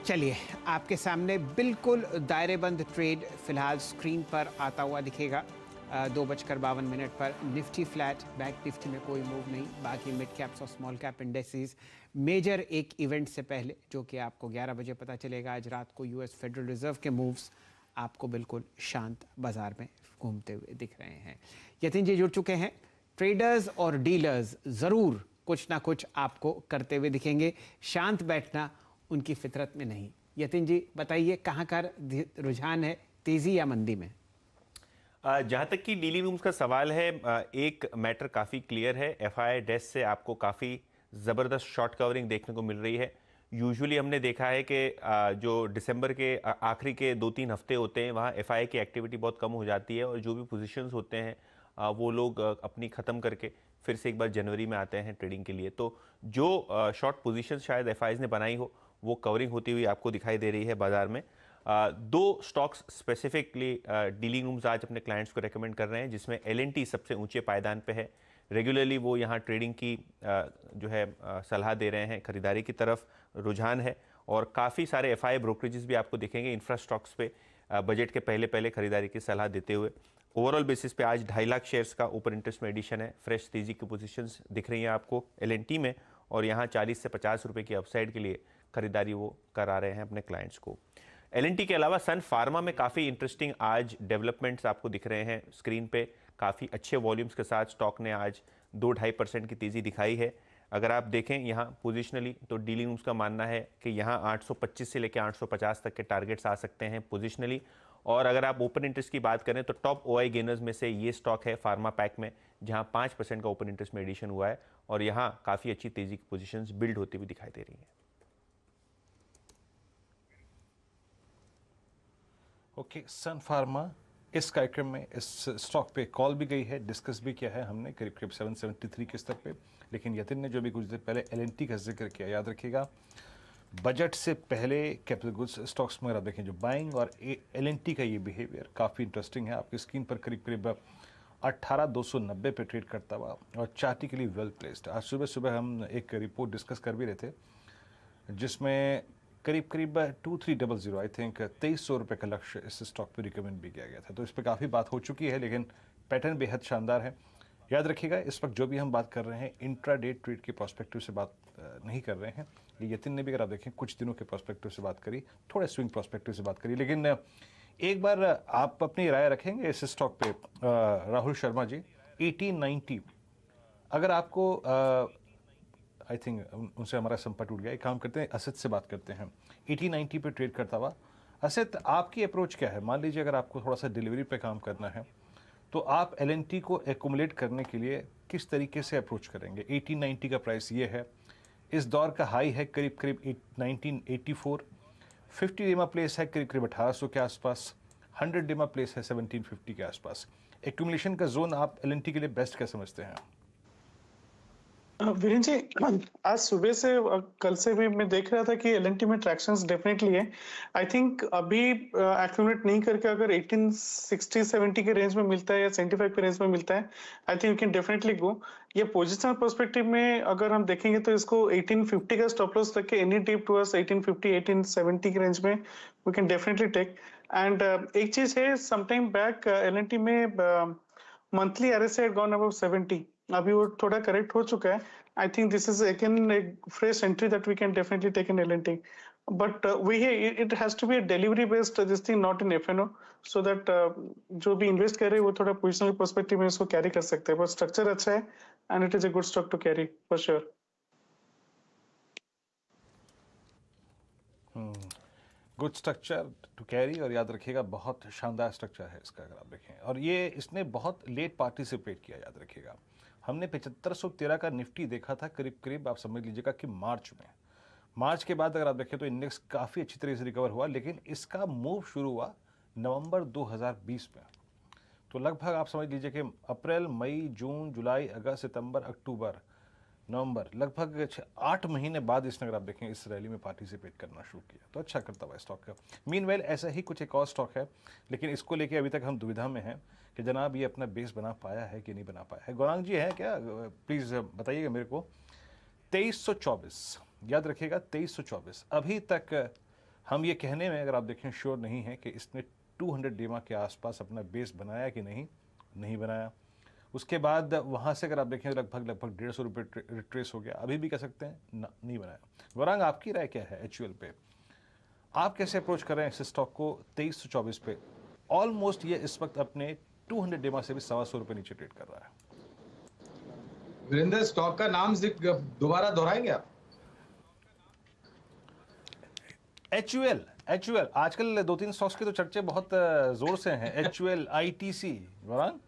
चलिए, आपके सामने बिल्कुल दायरेबंद ट्रेड फिलहाल स्क्रीन पर आता हुआ दिखेगा। 2:52 पर निफ्टी फ्लैट, बैंक निफ्टी में कोई मूव नहीं। बाकी मिड कैप्स और स्मॉल कैप इंडेक्सेस मेजर एक इवेंट से पहले, जो कि आपको 11 बजे पता चलेगा आज रात को, यूएस फेडरल रिजर्व के मूव्स आपको बिल्कुल शांत बाजार में घूमते हुए दिख रहे हैं। यतिन जी जुड़ चुके हैं। ट्रेडर्स और डीलर्स ज़रूर कुछ ना कुछ आपको करते हुए दिखेंगे। शांत बैठना उनकी फितरत में नहीं। यतिन जी बताइए, कहाँ का रुझान है, तेजी या मंदी में? जहाँ तक कि डेली रूम्स का सवाल है, एक मैटर काफ़ी क्लियर है। एफआई डेस्क से आपको काफ़ी ज़बरदस्त शॉर्ट कवरिंग देखने को मिल रही है। यूजुअली हमने देखा है कि जो दिसंबर के आखिरी के 2-3 हफ्ते होते हैं, वहाँ एफआई की एक्टिविटी बहुत कम हो जाती है और जो भी पोजीशंस होते हैं वो लोग अपनी ख़त्म करके फिर से एक बार जनवरी में आते हैं ट्रेडिंग के लिए। तो जो शॉर्ट पोजीशन शायद एफआईज ने बनाई हो, वो कवरिंग होती हुई आपको दिखाई दे रही है बाजार में। दो स्टॉक्स स्पेसिफिकली डीलिंग रूम्स आज अपने क्लाइंट्स को रेकमेंड कर रहे हैं, जिसमें एलएनटी सबसे ऊंचे पायदान पे है। रेगुलरली वो यहाँ ट्रेडिंग की जो है सलाह दे रहे हैं, खरीदारी की तरफ रुझान है। और काफ़ी सारे एफआई ब्रोकरेजेस भी आपको दिखेंगे इंफ्रा स्टॉक्स पे बजट के पहले पहले खरीदारी की सलाह देते हुए। ओवरऑल बेसिस पे आज 2.5 लाख शेयर्स का ओपन इंटरेस्ट में एडिशन है। फ्रेश तेजी की पोजीशंस दिख रही हैं आपको एलएनटी में, और यहाँ 40 से 50 रुपए की अपसाइड के लिए खरीदारी वो करा रहे हैं अपने क्लाइंट्स को। एलएनटी के अलावा सन फार्मा में काफ़ी इंटरेस्टिंग आज डेवलपमेंट्स आपको दिख रहे हैं स्क्रीन पे। काफ़ी अच्छे वॉल्यूम्स के साथ स्टॉक ने आज 2-2.5% की तेज़ी दिखाई है। अगर आप देखें यहाँ पोजिशनली, तो डीलिंग रूम्स का मानना है कि यहाँ 825 से लेकर 850 तक के टारगेट्स आ सकते हैं पोजिशनली। और अगर आप ओपन इंटरेस्ट की बात करें तो टॉप ओआई गेनर्स में से ये स्टॉक है फार्मा पैक में, जहाँ 5% का ओपन इंटरेस्ट में एडिशन हुआ है और यहाँ काफ़ी अच्छी तेज़ी की पोजिशंस बिल्ड होती हुई दिखाई दे रही हैं। ओके, सन फार्मा इस कार्यक्रम में इस स्टॉक पे कॉल भी गई है, डिस्कस भी किया है हमने करीब करीब 773 के स्तर पे। लेकिन यतिन ने जो भी कुछ देर पहले एलएनटी का जिक्र किया, याद रखिएगा बजट से पहले कैपिटल गुड्स स्टॉक्स में आप देखें जो बाइंग और एलएनटी का ये बिहेवियर काफ़ी इंटरेस्टिंग है। आपकी स्क्रीन पर करीब करीब 18,290 पे ट्रेड करता हुआ और चार्टिकली वेल प्लेस्ड। आज सुबह सुबह हम एक रिपोर्ट डिस्कस कर भी रहे थे, जिसमें करीब करीब 2300 आई थिंक 2300 रुपये का लक्ष्य इस स्टॉक पे रिकमेंड भी किया गया था। तो इस पर काफ़ी बात हो चुकी है, लेकिन पैटर्न बेहद शानदार है। याद रखिएगा इस वक्त जो भी हम बात कर रहे हैं इंट्रा डे ट्रेड के प्रोस्पेक्टिव से बात नहीं कर रहे हैं। ये यतिन ने भी अगर आप देखें कुछ दिनों के प्रोस्पेक्टिव से बात करी, थोड़े स्विंग प्रोस्पेक्टिव से बात करी। लेकिन एक बार आप अपनी राय रखेंगे इस स्टॉक पे राहुल शर्मा जी। 1890 अगर आपको आई थिंक उनसे हमारा संपर्क टूट गया। एक काम करते हैं, असद से बात करते हैं। 1890 पे ट्रेड करता हुआ असद, आपकी अप्रोच क्या है? मान लीजिए अगर आपको थोड़ा सा डिलीवरी पे काम करना है तो आप एलएनटी को एक्यूमुलेट करने के लिए किस तरीके से अप्रोच करेंगे? 1890 का प्राइस ये है, इस दौर का हाई है करीब करीब 1984, 50 डेमा प्लेस है करीब करीब 1800 के आसपास, 100 डेमा प्लेस है 1750 के आसपास। एक्यूमुलेशन का जोन आप एलएनटी के लिए बेस्ट क्या समझते हैं? वीरेन जी, आज सुबह से कल से भी मैं देख रहा था कि एलएनटी में ट्रैक्शंस डेफिनेटली है। आई थिंक अभी एक्यूमुलेट नहीं करके अगर 1860-70 के रेंज में मिलता है या 75 के रेंज में मिलता है, I think you can definitely go. ये पोजिशनल पर्सपेक्टिव में अगर हम देखेंगे तो इसको 1850 का स्टॉप लॉस रख के एनी डीप टुवर्ड्स 1850 1870 के रेंज में we can definitely take. And एक चीज है, समटाइम बैक एलएनटी में monthly RSI had gone above 70, अभी वो थोड़ा करेक्ट हो चुका है। I think this is again एक fresh entry that we can definitely take in LNT, but we it has to be a delivery based this thing, not in FNO, so that जो भी invest कर रहे हैं वो थोड़ा positional perspective में इसको कैरी कर सकते हैं। बट स्ट्रक्चर अच्छा है and it is a good stock to carry for sure. Good structure to carry, और याद रखिएगा बहुत शानदार स्ट्रक्चर है इसका अगर आप देखें। और ये इसने बहुत लेट पार्टिसिपेट किया, याद रखिएगा। हमने 7513 का निफ्टी देखा था करीब करीब आप समझ लीजिएगा कि मार्च में। मार्च के बाद अगर आप देखें तो इंडेक्स काफ़ी अच्छी तरह से रिकवर हुआ, लेकिन इसका मूव शुरू हुआ नवंबर 2020 में। तो लगभग आप समझ लीजिए कि अप्रैल, मई, जून, जुलाई, अगस्त, सितंबर, अक्टूबर, नवंबर, लगभग 8 महीने बाद इसने अगर आप देखें इस रैली में पार्टिसिपेट करना शुरू किया। तो अच्छा करता हुआ स्टॉक का। मीनवेल ऐसा ही कुछ एक और स्टॉक है, लेकिन इसको लेके अभी तक हम दुविधा में हैं कि जनाब ये अपना बेस बना पाया है कि नहीं बना पाया है। गौरांग जी हैं क्या? प्लीज़ बताइएगा मेरे को। 2324, याद रखिएगा 2324 अभी तक हम ये कहने में अगर आप देखें श्योर नहीं है कि इसने 200 डेमा के आसपास अपना बेस बनाया कि नहीं बनाया। उसके बाद वहाँ से अगर आप देखें लगभग 150 रुपये रिट्रेस हो गया, अभी भी कह सकते हैं नहीं बनाया। वरांग, आपकी राय क्या है HUL पे? आप कैसे अप्रोच कर रहे हैं इस स्टॉक को 2324 पे? ऑलमोस्ट ये इस वक्त अपने 200 डेमा से भी 125 रुपये नीचे ट्रेड कर रहा है। वीरेंद्र, स्टॉक का नाम दोबारा दोहराएंगे आप? HUL आजकल 2-3 स्टॉक्स के तो चर्चे बहुत जोर से हैं। HUL, ITC। वरांग,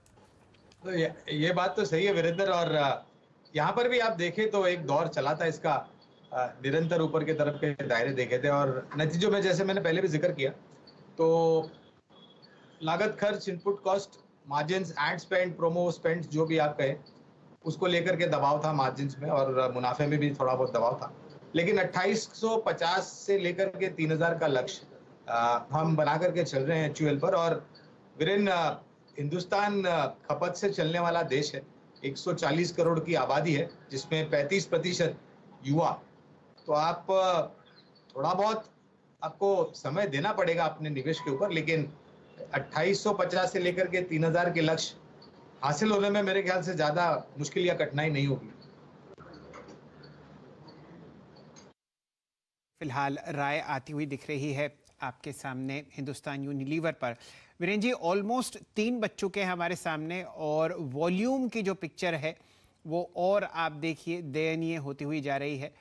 तो ये बात तो सही है वीरेंद्र, और यहाँ पर भी आप देखें तो एक दौर चला था इसका, निरंतर ऊपर के तरफ के दायरे देखे थे, और नतीजों में जैसे मैंने पहले भी जिक्र किया तो लागत खर्च, input cost, margin, ad spend, promo spend, जो भी आप कहें, उसको लेकर के दबाव था मार्जिन में, और मुनाफे में भी थोड़ा बहुत दबाव था। लेकिन 2850 से लेकर के 3000 का लक्ष्य हम बना करके चल रहे हैं HUL पर। और वीरेंद्र, हिंदुस्तान खपत से चलने वाला देश है, 140 करोड़ की आबादी है, जिसमें 35% युवा। तो आप थोड़ा बहुत आपको समय देना पड़ेगा अपने निवेश के ऊपर, लेकिन 2850 से लेकर के 3000 के लक्ष्य हासिल होने में मेरे ख्याल से ज्यादा मुश्किल या कठिनाई नहीं होगी। फिलहाल राय आती हुई दिख रही है आपके सामने हिंदुस्तान यूनिलीवर पर। वीरेंद्र जी, ऑलमोस्ट 3 बज चुके हैं हमारे सामने, और वॉल्यूम की जो पिक्चर है वो और आप देखिए दयनीय होती हुई जा रही है।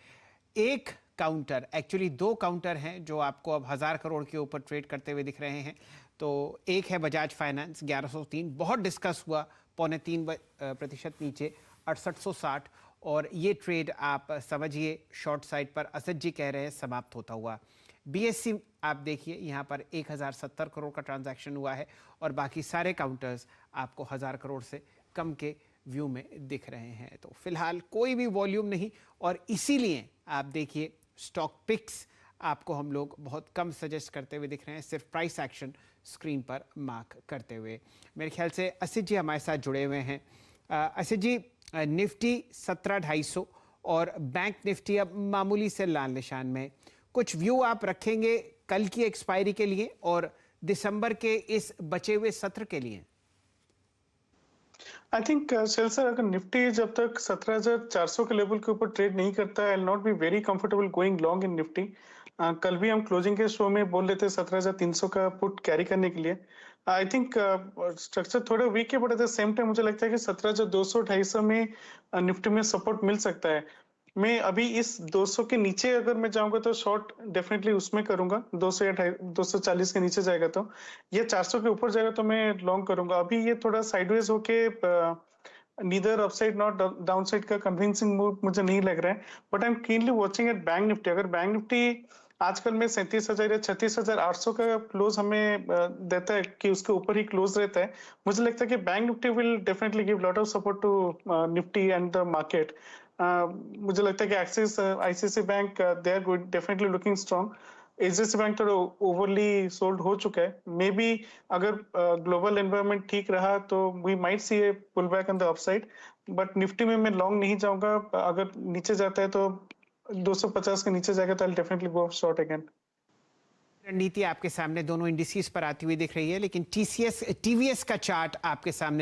एक काउंटर, एक्चुअली 2 काउंटर हैं जो आपको अब 1000 करोड़ के ऊपर ट्रेड करते हुए दिख रहे हैं। तो एक है बजाज फाइनेंस 1103, बहुत डिस्कस हुआ, 0.3% नीचे 6860, और ये ट्रेड आप समझिए शॉर्ट साइड पर असद जी कह रहे हैं समाप्त होता हुआ। BSE आप देखिए यहाँ पर 1070 करोड़ का ट्रांजैक्शन हुआ है, और बाकी सारे काउंटर्स आपको 1000 करोड़ से कम के व्यू में दिख रहे हैं। तो फिलहाल कोई भी वॉल्यूम नहीं, और इसीलिए आप देखिए स्टॉक पिक्स आपको हम लोग बहुत कम सजेस्ट करते हुए दिख रहे हैं, सिर्फ प्राइस एक्शन स्क्रीन पर मार्क करते हुए। मेरे ख्याल से असित जी हमारे साथ जुड़े हुए हैं। असित जी, निफ्टी 17,250 और बैंक निफ्टी अब मामूली से लाल निशान में, कुछ व्यू आप रखेंगे कल की एक्सपायरी के लिए और दिसंबर के इस बचे हुए सत्र के लिए? आई थिंक सर, अगर निफ्टी जब तक 17,400 के लेवल के ऊपर ट्रेड नहीं करता, I will not be very comfortable going long in Nifty. कल भी हम क्लोजिंग के शो में बोल रहे थे 17,300 का पुट कैरी करने के लिए। आई थिंक स्ट्रक्चर थोड़ा वीक है, but at the same time मुझे लगता है कि 17,200 250 में निफ्टी में सपोर्ट मिल सकता है। मैं अभी इस 200 के नीचे अगर मैं जाऊंगा तो शॉर्ट डेफिनेटली उसमें करूंगा, 200 या 240 के नीचे जाएगा तो, ये 400 के ऊपर जाएगा तो मैं लॉन्ग करूंगा। अभी ये थोड़ा साइडवेज होके नीदर अपसाइड नॉट डाउनसाइड का कन्विंसिंग मूव मुझे नहीं लग रहा है, but I am keenly watching at bank Nifty. अगर बैंक निफ्टी आजकल में 37,000 या 36,800 का क्लोज हमें देता है कि उसके ऊपर ही क्लोज रहता है, मुझे लगता है कि bank nifty will definitely give lot of support to nifty and the market. मुझे लगता है कि Axis, ICICI bank, they are definitely looking strong. HDFC bank थोड़ा ओवरली सोल्ड हो चुका है। मे बी अगर ग्लोबल एनवायरनमेंट ठीक रहा तो we might see a pull back on the upside, but nifty में मैं लॉन्ग नहीं जाऊंगा। अगर नीचे जाता है तो 250 के नीचे जाएगा तो I definitely go short again. रणनीति आपके सामने दोनों इंडिसेस पर आती हुई दिख रही है, लेकिन TVS का चार्ट आपके सामने